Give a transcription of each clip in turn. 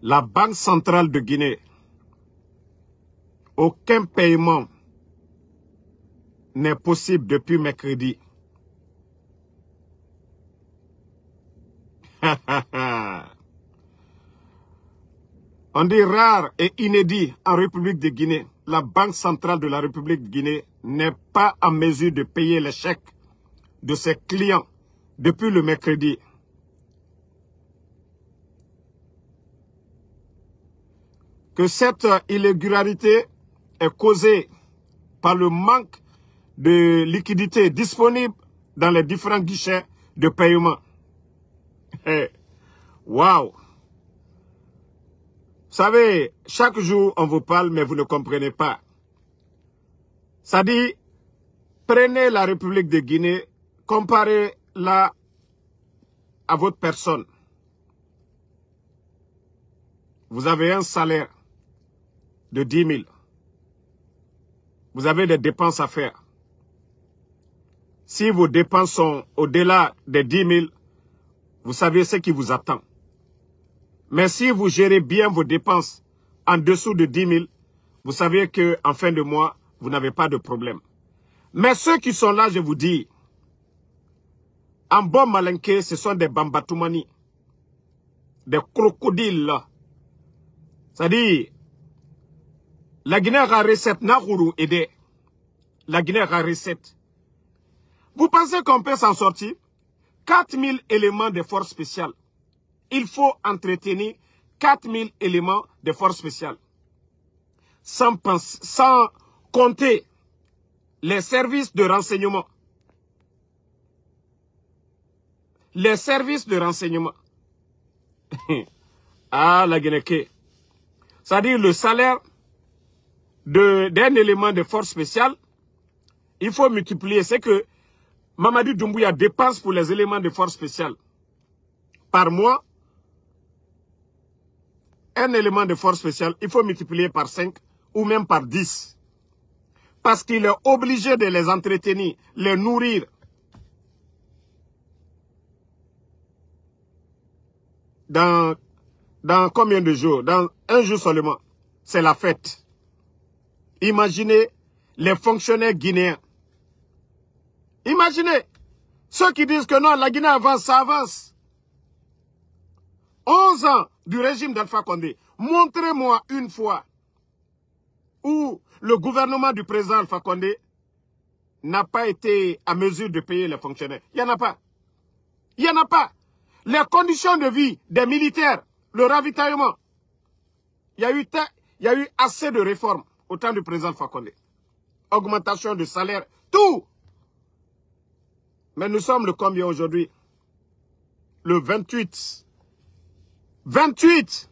La Banque centrale de Guinée, aucun paiement n'est possible depuis mercredi. On dit rare et inédit en République de Guinée. La Banque centrale de la République de Guinée n'est pas en mesure de payer les chèques de ses clients depuis le mercredi. Que cette irrégularité est causée par le manque de liquidités disponibles dans les différents guichets de paiement. Waouh! Vous savez, chaque jour on vous parle, mais vous ne comprenez pas. Ça dit, prenez la République de Guinée, comparez-la à votre personne. Vous avez un salaire de 10 000. Vous avez des dépenses à faire. Si vos dépenses sont au-delà des 10 000, vous savez ce qui vous attend. Mais si vous gérez bien vos dépenses en dessous de 10 000, vous savez qu'en fin de mois, vous n'avez pas de problème. Mais ceux qui sont là, je vous dis, en bon malinqué, ce sont des bambatoumani, des crocodiles. C'est-à-dire, la Guinée a recette, Nahourou aidé. La Guinée a recette. Vous pensez qu'on peut s'en sortir? 4 000 éléments de force spéciale. Il faut entretenir 4 000 éléments de force spéciale. Sans compter les services de renseignement. Les services de renseignement. Ah, la Guinée. C'est-à-dire le salaire d'un élément de force spéciale, il faut multiplier. C'est que Mamadou Doumbouya dépense pour les éléments de force spéciale par mois. Un élément de force spéciale, il faut multiplier par 5 ou même par 10. Parce qu'il est obligé de les entretenir, les nourrir. Dans combien de jours? Dans un jour seulement. C'est la fête. Imaginez les fonctionnaires guinéens. Imaginez ceux qui disent que non, la Guinée avance, ça avance. 11 ans du régime d'Alpha Condé. Montrez-moi une fois où le gouvernement du président Alpha Condé n'a pas été à mesure de payer les fonctionnaires. Il n'y en a pas. Il n'y en a pas. Les conditions de vie des militaires, le ravitaillement. Il y a eu assez de réformes au temps du président Alpha Condé. Augmentation de salaire, tout. Mais nous sommes le combien aujourd'hui? Le 28. 28.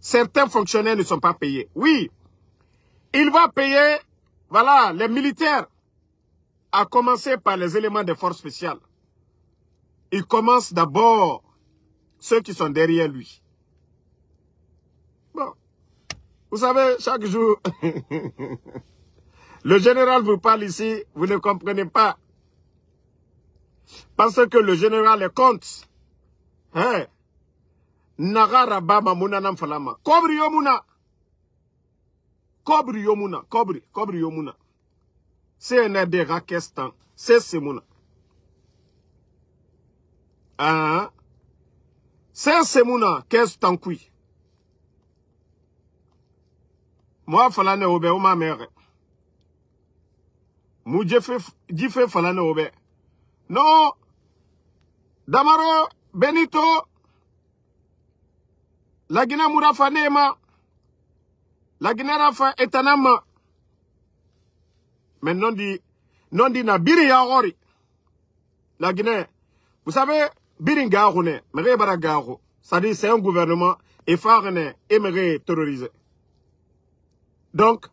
Certains fonctionnaires ne sont pas payés. Oui. Il va payer, voilà, les militaires. À commencer par les éléments de force spéciale. Il commence d'abord ceux qui sont derrière lui. Bon. Vous savez, chaque jour, le général vous parle ici, vous ne comprenez pas. Parce que le général est contre. Hein? Nagara baba munanam falama. Kobri yomuna. Kobri yomuna. Kobri yomuna. C'est un des rakestan. C'est Semouna. Ah. C'est Semouna. Qu'est-ce que t'en moi, falane obe ou ma mère. Mou jife falane obe. Non. Damaro, Benito. La Guinée Mourafa Nema. La Guinée Rafa Etanama. Mais non dit na biri ya ori. La Guinée. Vous savez, biri ngaroune, mere bara garo. Ça dit, c'est un gouvernement effarné et mere terrorisé. Donc,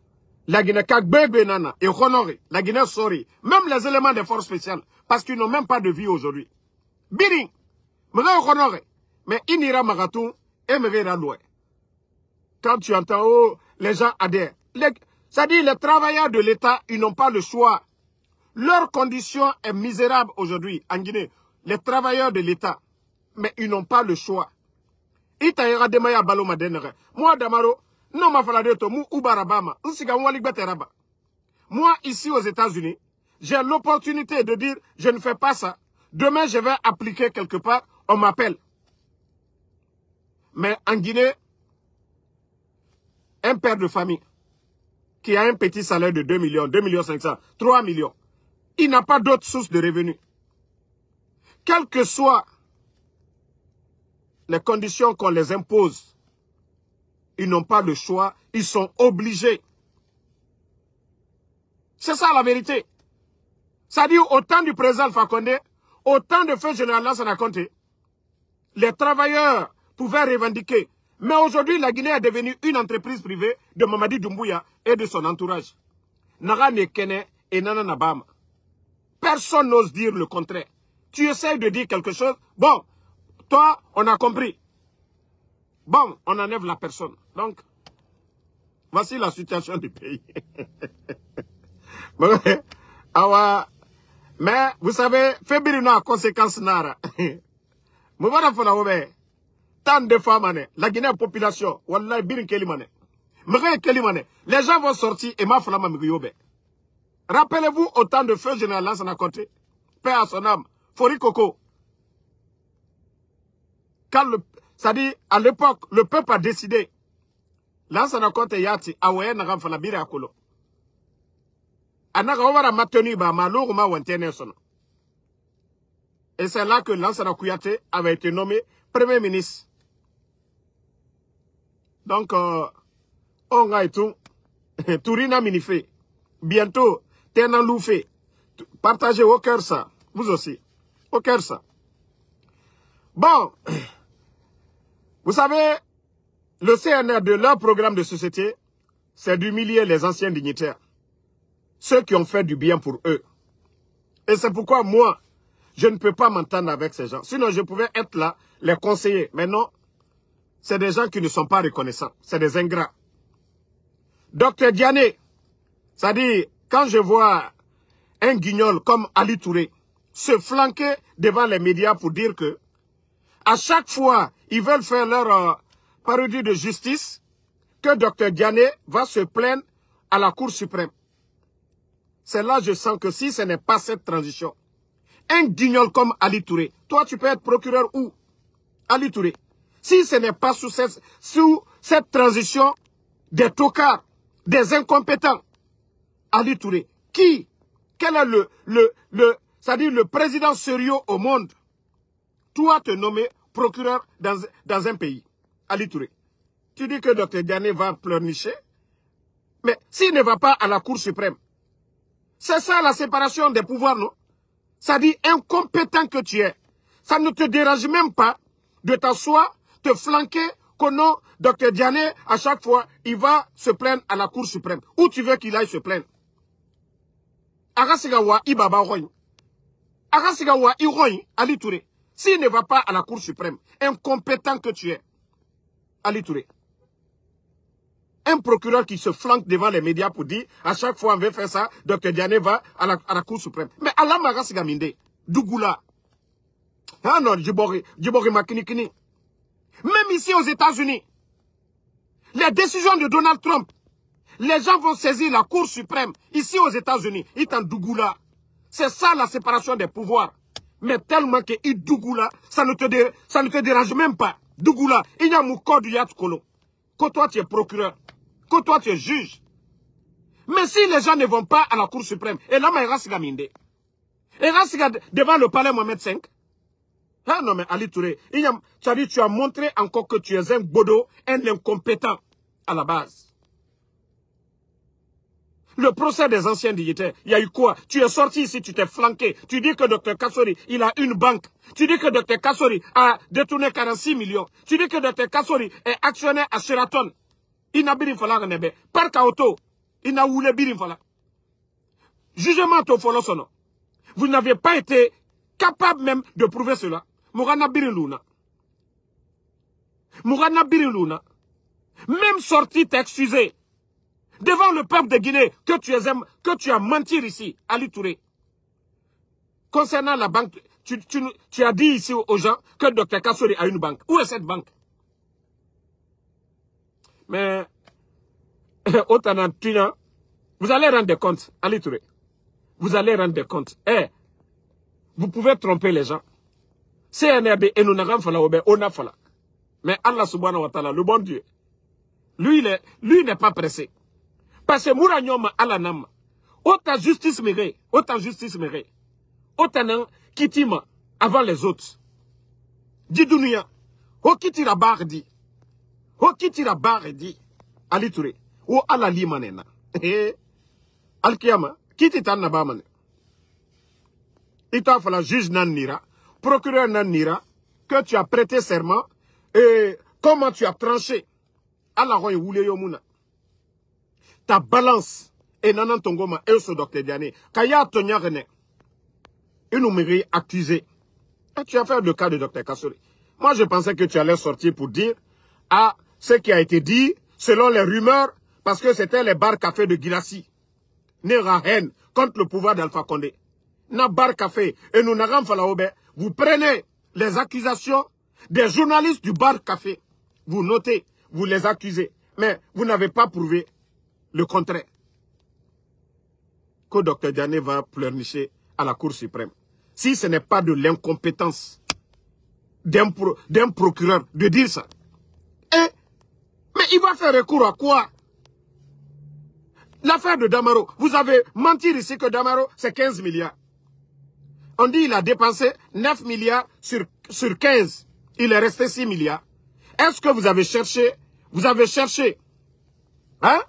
la Guinée Kagbebe Nana et honoré. La Guinée sorry. Même les éléments des forces spéciales. Parce qu'ils n'ont même pas de vie aujourd'hui. Biri. Mere honoré. Mais Inira Maratou et mere Raloué. Quand tu entends, oh, les gens adhèrent. Ça dit, les travailleurs de l'État, ils n'ont pas le choix. Leur condition est misérable aujourd'hui en Guinée. Les travailleurs de l'État, mais ils n'ont pas le choix. Itaïra demaya balo madenere. Moi, Damaro, non ma falade to mou ubarabama. Unsiga wali beteraba. Moi, ici aux États-Unis, j'ai l'opportunité de dire, je ne fais pas ça. Demain, je vais appliquer quelque part, on m'appelle. Mais en Guinée, un père de famille qui a un petit salaire de 2 millions, 2 millions 500, 3 millions, il n'a pas d'autre source de revenus. Quelles que soient les conditions qu'on les impose, ils n'ont pas le choix, ils sont obligés. C'est ça la vérité. C'est-à-dire, au temps du président Alpha Condé, au temps de feu général Lansana Conté, les travailleurs pouvaient revendiquer. Mais aujourd'hui, la Guinée est devenue une entreprise privée de Mamadi Doumbouya et de son entourage. Nara Nekene et Nana Nabama. Personne n'ose dire le contraire. Tu essayes de dire quelque chose. Bon, toi, on a compris. Bon, on enlève la personne. Donc, voici la situation du pays. Mais, vous savez, Fébirino a conséquence nara. Tant de femmes, la Guinée population, Wallah, Birin Kelimane. Les gens vont sortir et ma flamme m'yobe. Rappelez-vous au temps de feu général Lansana Conté, paix à son âme, Fori Koko. Ça dit, à l'époque, le peuple a décidé. Lansana Conté yati, awaye nagam fala bire akolo. Anaka ovara matenu ba malou ma wantene sono. Et c'est là que Lansana Kouyaté avait été nommé Premier ministre. Donc, on a tout. Tourina minifé. Bientôt, Tenan Loufé. Partagez au cœur ça. Vous aussi. Au cœur ça. Bon. Vous savez, le CNR de leur programme de société, c'est d'humilier les anciens dignitaires. Ceux qui ont fait du bien pour eux. Et c'est pourquoi moi, je ne peux pas m'entendre avec ces gens. Sinon, je pouvais être là, les conseiller. Mais non, c'est des gens qui ne sont pas reconnaissants. C'est des ingrats. Docteur Diané, c'est-à-dire, quand je vois un guignol comme Ali Touré se flanquer devant les médias pour dire que, à chaque fois, ils veulent faire leur parodie de justice, que Docteur Diané va se plaindre à la Cour suprême. C'est là que je sens que si ce n'est pas cette transition, un guignol comme Ali Touré, toi tu peux être procureur où? Ali Touré. Si ce n'est pas sous cette transition des tocards, des incompétents, Ali Touré, quel est c'est-à-dire le président sérieux au monde, toi te nommer procureur dans un pays, Ali Touré. Tu dis que Dr Diané va pleurnicher, mais s'il ne va pas à la Cour suprême, c'est ça la séparation des pouvoirs, non? Ça dit incompétent que tu es. Ça ne te dérange même pas de t'asseoir, te flanquer, qu'au nom Dr Diané, à chaque fois, il va se plaindre à la Cour suprême. Où tu veux qu'il aille se plaindre? Agasigawa Ibaba Roy. Agasigawa Iroy, Ali Touré. S'il ne va pas à la Cour suprême, incompétent que tu es, Ali Touré. Un procureur qui se flanque devant les médias pour dire, à chaque fois on veut faire ça, Dr Diané va à la Cour suprême. Mais Allah Magasiga Minde, Dougoula. Ah non, Djibori Makinikini. Même ici aux États-Unis, les décisions de Donald Trump, les gens vont saisir la Cour suprême. Ici aux États-Unis, ils t'en Dougoula. C'est ça la séparation des pouvoirs. Mais tellement que Dougoula, ça ne te dérange même pas. Dougoula, il y a mon code du Yat Kolo. Que toi tu es procureur, que toi tu es juge. Mais si les gens ne vont pas à la Cour suprême, et là, il reste Gaminde. Il reste devant le palais Mohamed V. Ah non, mais Ali Touré, tu as montré encore que tu es un bodo, un incompétent à la base. Le procès des anciens dignitaires, il y a eu quoi? Tu es sorti ici, tu t'es flanqué. Tu dis que Dr Kassori, il a une banque. Tu dis que Dr Kassori a détourné 46 millions. Tu dis que Dr Kassori est actionnaire à Sheraton. Il n'a birin fala renebe. Parc auto, il n'a voulu birin fala. Jugement au folo sono. Vous n'avez pas été capable même de prouver cela. Mourana birin luna. Mourana birin luna. Même sorti t'excuser. Devant le peuple de Guinée, que tu as menti ici, Ali Touré. Concernant la banque, tu as dit ici aux gens que Dr Kassori a une banque. Où est cette banque? Mais, autant vous allez rendre compte, Ali Touré. Vous allez rendre compte. Vous pouvez tromper les gens. CNRD et nous n'avons pas on a fait. Mais Allah subhanahu wa ta'ala, le bon Dieu, lui n'est pas pressé. Parce que Mouranyoma Allah nam. Autant justice mérite. Autant kitima avant les autres. Dit Dunia. O kitira bardi. Ali Touré. O Allah limanena. Al-Kiyama. Kitita nabamane. Ita fala juge nan nira. Procureur nan nira. Que tu as prêté serment. Et comment tu as tranché. Allah roye wule yomuna. Ta balance. Et nanan tongoma. Et ce docteur Diané. Kaya tonya rene. Il nous mérite accusé. Et tu as fait le cas de docteur Kassouri. Moi, je pensais que tu allais sortir pour dire à ce qui a été dit, selon les rumeurs, parce que c'était les bars café de Guirassy. Nera haine contre le pouvoir d'Alpha Condé. Na bar café et nous n'avons pas vous prenez les accusations des journalistes du bar café. Vous notez, vous les accusez. Mais vous n'avez pas prouvé le contraire. Que Dr Diané va pleurnicher à la Cour suprême. Si ce n'est pas de l'incompétence d'un procureur de dire ça. Mais il va faire recours à quoi? L'affaire de Damaro. Vous avez menti ici que Damaro, c'est 15 milliards. On dit qu'il a dépensé 9 milliards sur 15. Il est resté 6 milliards. Est-ce que vous avez cherché? Vous avez cherché. Hein?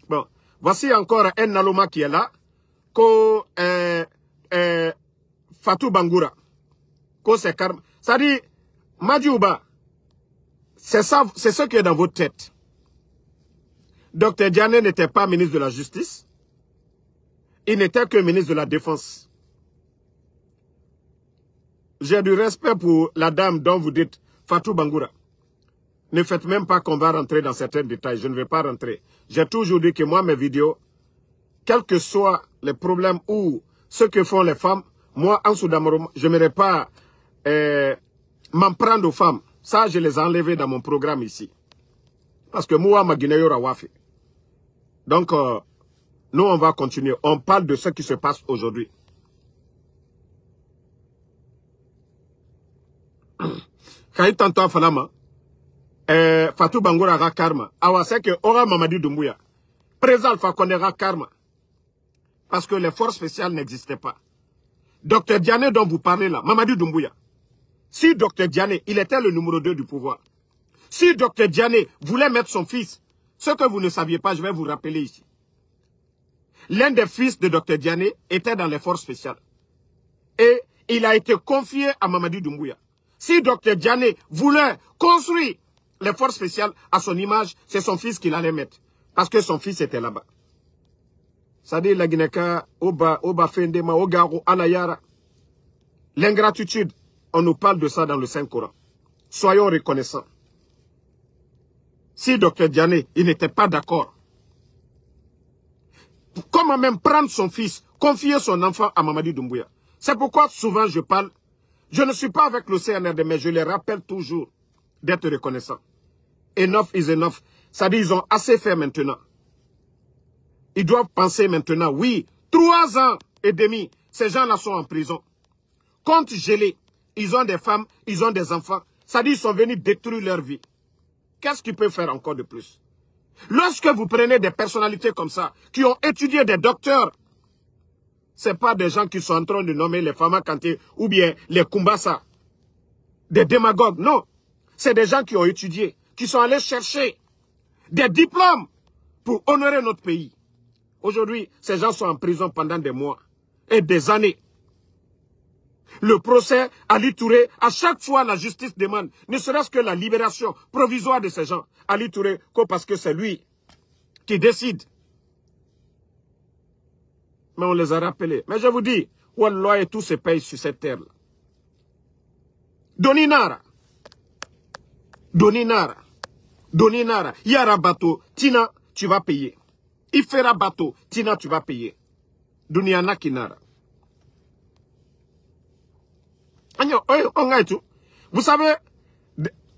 Bon. Voici encore un Naloma qui est là. Fatou Bangoura. C'est karma. Ça dit, Madjouba, c'est ça, c'est ce qui est dans votre tête. Dr Diané n'était pas ministre de la Justice. Il n'était que ministre de la Défense. J'ai du respect pour la dame dont vous dites Fatou Bangoura. Ne faites même pas qu'on va rentrer dans certains détails. Je ne vais pas rentrer. J'ai toujours dit que moi, mes vidéos, quels que soient les problèmes ou ce que font les femmes, moi, en Soudamaro, je n'aimerais pas m'en prendre aux femmes. Ça, je les ai enlevés dans mon programme ici. Parce que moi, ma Guinée, Wafi. Donc, nous, on va continuer. On parle de ce qui se passe aujourd'hui. Quand il t'entend Falama, Fatou Bangoura ra karma. Awa c'est que Ora Mamadi Doumbouya. Président Alpha Condé ra karma. Parce que les forces spéciales n'existaient pas. Dr Diané dont vous parlez là, Mamadi Doumbouya. Si Dr Diané, il était le numéro 2 du pouvoir. Si Dr Diané voulait mettre son fils, ce que vous ne saviez pas, je vais vous rappeler ici. L'un des fils de Dr Diané était dans les forces spéciales. Et il a été confié à Mamadi Doumbouya. Si Dr Diané voulait construire les forces spéciales à son image, c'est son fils qu'il allait mettre. Parce que son fils était là-bas. C'est-à-dire la Guinée-Ka, Oba Fendema, Ogaro, Anayara. L'ingratitude, on nous parle de ça dans le Saint-Coran. Soyons reconnaissants. Si Dr Diané, il n'était pas d'accord, comment même prendre son fils, confier son enfant à Mamadi Doumbouya? C'est pourquoi souvent je parle, je ne suis pas avec le CNRD, mais je les rappelle toujours d'être reconnaissants. Enough is enough. C'est-à-dire ils ont assez fait maintenant. Ils doivent penser maintenant, oui, 3 ans et demi, ces gens-là sont en prison. Compte gelé, ils ont des femmes, ils ont des enfants. C'est-à-dire ils sont venus détruire leur vie. Qu'est-ce qu'ils peuvent faire encore de plus? Lorsque vous prenez des personnalités comme ça, qui ont étudié des docteurs, ce n'est pas des gens qui sont en train de nommer les Fama Kanté ou bien les Kumbasa, des démagogues, non. C'est des gens qui ont étudié, qui sont allés chercher des diplômes pour honorer notre pays. Aujourd'hui, ces gens sont en prison pendant des mois et des années. Le procès Ali Touré, à chaque fois la justice demande, ne serait-ce que la libération provisoire de ces gens. Ali Touré, parce que c'est lui qui décide. Mais on les a rappelés. Mais je vous dis, Wallah et tout se paye sur cette terre-là. Doninara. Doninara. Doninara. Yara bateau. Tina, tu vas payer. Ifera bateau. Tina, tu vas payer. Duniana Kinara. Vous savez,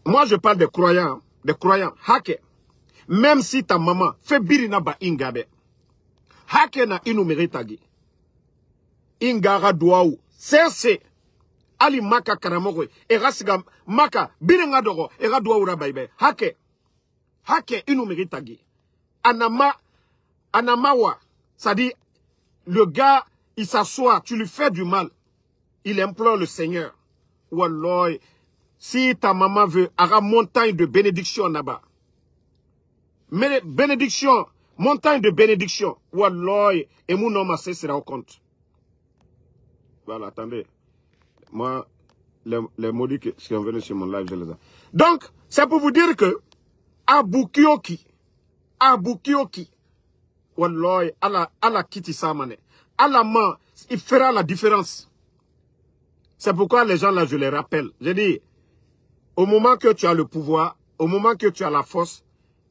Moi, je parle des croyants. Des croyants. Hake. Même si ta maman fait birina ba ingabe. Hake na inu meritagi. Ingara douaou. C'est Ali maka karamoko. Era siga maka. Birenga doro. Era douaou rabaibe. Hake. Hake inu meritagi. Anamawa. Ça dit, le gars, il s'assoit, tu lui fais du mal. Il implore le Seigneur. Wallah, si ta maman veut, aura montagne de bénédiction là-bas. Mais bénédiction, montagne de bénédiction. Wallah, et mon homme sera au compte. Voilà, attendez. Moi, les maudits qui sont venus sur mon live, je les ai. Donc, c'est pour vous dire que, Abu Kioki, Wallah, Allah kiti samane. Allah man, il fera la différence. C'est pourquoi les gens là, je les rappelle. J'ai dit, au moment que tu as le pouvoir, au moment que tu as la force,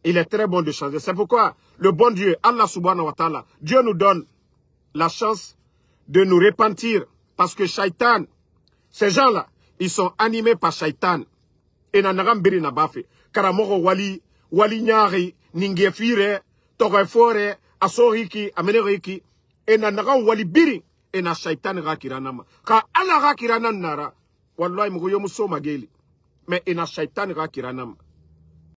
il est très bon de changer. C'est pourquoi le bon Dieu, Allah subhanahu wa ta'ala, Dieu nous donne la chance de nous repentir. Parce que Shaitan, ces gens-là, ils sont animés par Shaitan. Et nanagam biri na bafe. Karamoro wali nyari, ningefire, torefore, asoriki, ameneriki. Et nanagam wali biri. Et na Shaitan rakiranama. Ka Allah rakiranam nara. Wallahi mgoyo muso mageli. Mais et na Shaitan rakiranama.